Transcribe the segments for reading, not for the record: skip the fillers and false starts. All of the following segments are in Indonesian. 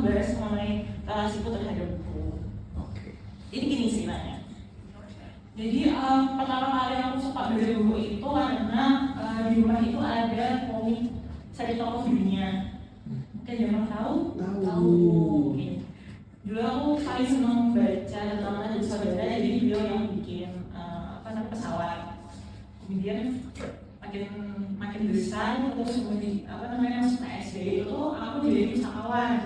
membahas mengenai relasiku terhadap buku. Jadi gini ceritanya. Jadi pertama kali aku suka baca buku itu karena di rumah itu ada komik seri tokoh dunia. Kalian tahu? Oke. Dulu aku paling senang baca tentang Anak Saudara, jadi beliau yang bikin pesawat. Kemudian makin besar, terus kemudian masuk SD itu aku jadi pustakawan.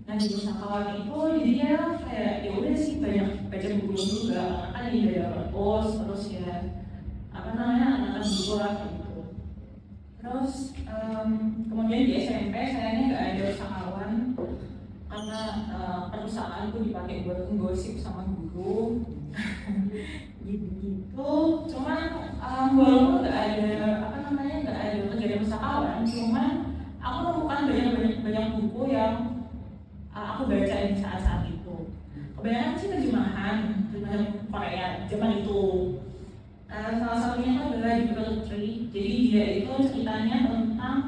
Nah di pustakawan itu jadi ya kayak ya udah sih banyak baca buku juga, kan di daerah pos, terus ya anak-anak buku lah gitu. Terus kemudian di SMP sayangnya nggak ada pustakawan karena perusahaanku dipakai buat menggosip sama guru. gitu. Cuman walaupun nggak ada kegiatan pustakawan, cuman aku menemukan banyak buku yang aku baca di saat-saat itu. Kebanyakan sih terjemahan Korea zaman itu. Salah satunya adalah Beautiful Tree. Jadi dia itu ceritanya tentang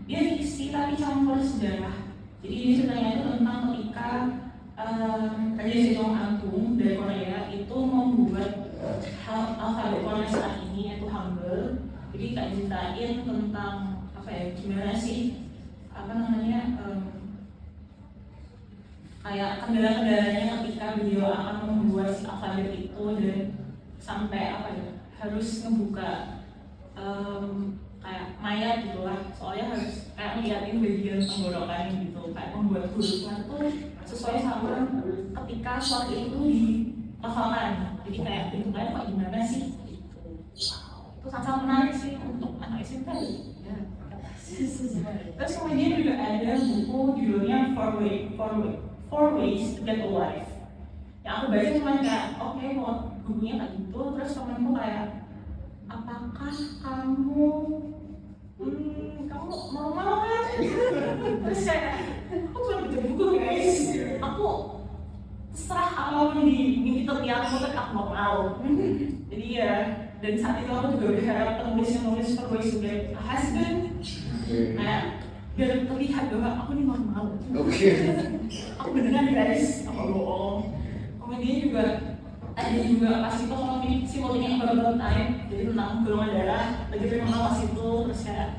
dia fiksi tapi campur sejarah. Jadi ini ceritanya itu tentang ketika Raja Sejong Agung dari Korea itu membuat alfabet Korea saat ini yaitu Hangul. Jadi kita ceritain tentang gimana sih kayak kendala-kendalanya ketika beliau akan membuat si alfabet itu dan sampai harus ngebuka kayak mayat gitu lah, soalnya harus kayak ngeliatin bagian tenggorokan gitu, kayak membuat hurufnya tuh sesuai sama ketika suara itu dihafalkan. Jadi kayak bentuknya kok gimana sih gitu. Itu sangat menarik sih untuk anak SMP ya. Terus kemudian juga ada buku judulnya Four Ways to Get a Life. Yang aku baca cuma kayak oke, bukunya kayak gitu. Terus temenku kayak, apakah kamu mau kan? Terus kayak, aku cuma baca buku guys. Aku terserah apapun di tepi aku mau. Jadi ya, dan saat itu aku juga berharap penulis yang nulis Four Ways to Get a Husband kayak biar terlihat bahwa aku nih mau. Aku beneran guys, aku bohong. Kemudian juga ada juga pas itu komik simulnya About Time, jadi tentang golongan darah. Lagi pengen pas itu terus kayak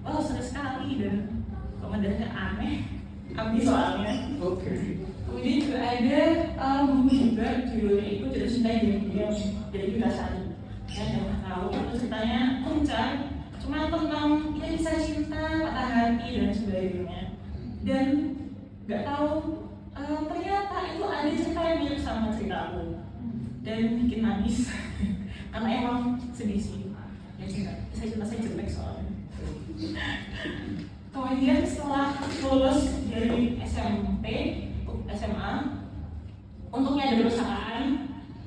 wah seru sekali dan golongan darahnya aneh, abis soalnya. Kemudian juga ada buku juga judulnya itu Jatuh Cinta Diam-Diam dari Yudasari. Ya jangan tahu itu ceritanya kencang, cuma tentang ya bisa cinta, patah hati dan sebagainya. Dan nggak tahu ternyata itu ada cerita yang mirip sama cerita aku dan bikin nangis karena emang sedih sih. Ya cerita saya jelek soalnya. Kemudian setelah lulus dari SMA, untungnya ada perusahaan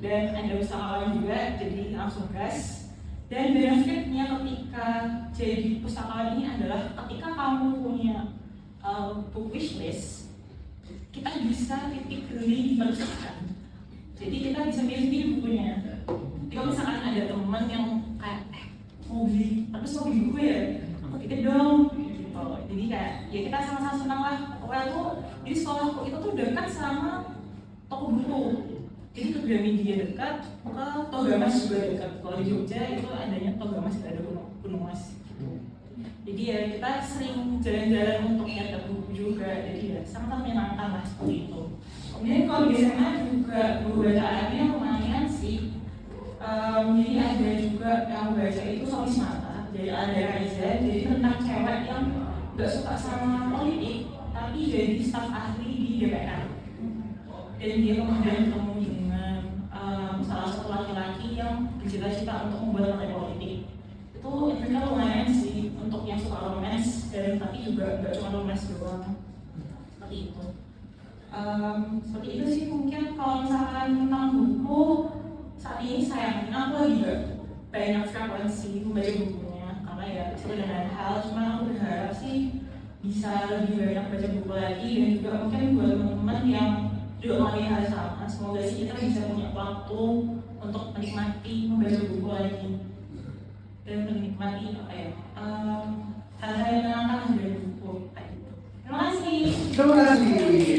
dan ada pustakawan juga, jadi langsung gas. Dan benefitnya ketika jadi pustakawan ini adalah ketika kamu punya book wishlist, kita bisa titik beli di perusahaan. Jadi kita bisa milih bukunya. Kalau misalkan ada teman yang kayak mau beli, terus mau beli buku ya, aku titip dong. Gitu. Jadi kayak ya kita sama-sama senang lah. Pokoknya tuh di sekolahku itu tuh dekat sama toko buku. Jadi ke Gramedia dekat, ke Togamas juga dekat. Kalau di Jogja itu adanya Togamas, tidak ada Gunung Mas. Jadi ya kita sering jalan-jalan untuk lihat buku juga, jadi ya sangat menyenangkan lah seperti itu. Kemudian kalau di SMA juga buku bacaannya lumayan sih. Jadi ada juga yang baca itu Solis Mata dari Anda Reza, jadi tentang cewek yang gak suka sama politik tapi jadi staf ahli di DPR. Dan dia kemudian ketemu dengan salah satu laki-laki yang bercita-cita untuk membuat partai politik. Itu intinya lumayan sih untuk yang suka romance, dan tapi juga gak cuma romance doang. Seperti itu. Seperti itu sih mungkin kalau misalkan tentang buku saat ini sayangnya aku lagi gak banyak frekuensi membaca bukunya karena ya seru dengan hal, cuma aku berharap sih bisa lebih banyak baca buku lagi, dan juga mungkin buat teman-teman yang juga melakukan hal sama, semoga sih kita bisa punya waktu untuk menikmati membaca buku lagi dan menikmati hal-hal yang menyenangkan dari buku kayak gitu. Terima kasih. kasih.